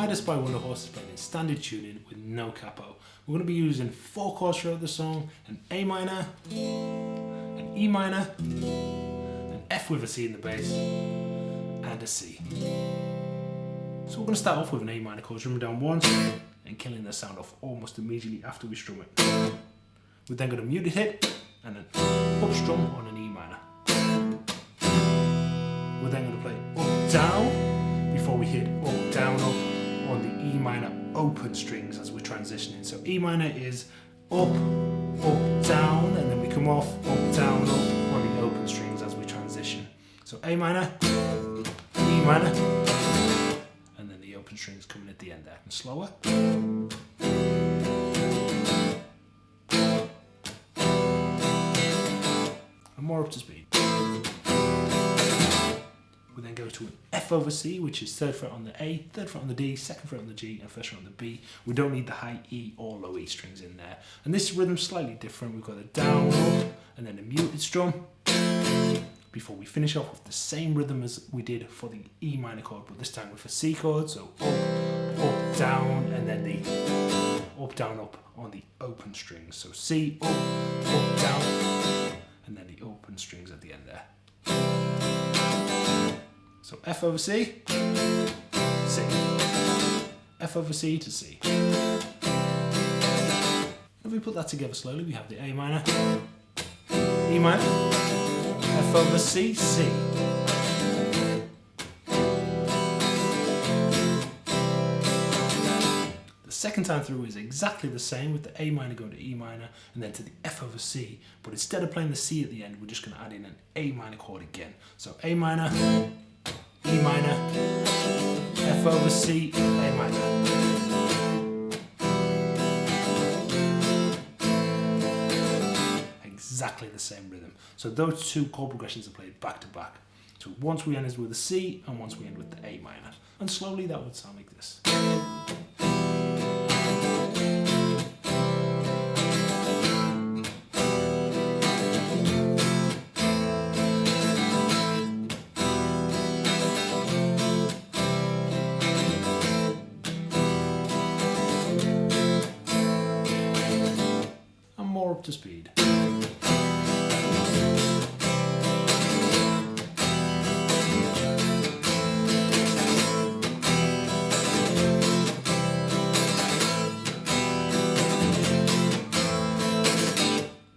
Midas by Wunderhorse is played in standard tuning with no capo. We're going to be using 4 chords throughout the song: an A minor, an E minor, an F with a C in the bass, and a C. So we're going to start off with an A minor chord, drumming down once and killing the sound off almost immediately after we strum it. We're then going to muted hit and an up strum on an E minor. We're then going to play up down before we hit up down up on the E minor open strings as we're transitioning. So E minor is up down, and then we come off up down up on the open strings as we transition. So A minor, E minor, and then the open strings coming at the end there. And slower. And more up to speed. We then go to an F over C, which is 3rd fret on the A, 3rd fret on the D, 2nd fret on the G, and 1st fret on the B. We don't need the high E or low E strings in there. And this rhythm's slightly different. We've got a down, up, and then a muted strum, before we finish off with the same rhythm as we did for the E minor chord, but this time with a C chord. So up, down, and then the up, down, up on the open strings. So C, up, down, and then the open strings at the end there. So F over C, C, F over C to C. If we put that together slowly, we have the A minor, E minor, F over C, C. The second time through is exactly the same, with the A minor going to E minor and then to the F over C, but instead of playing the C at the end, we're just going to add in an A minor chord again. So A minor, E minor, F over C, A minor. Exactly the same rhythm. So those 2 chord progressions are played back to back. So once we end with the C and once we end with the A minor. And slowly that would sound like this. More up to speed.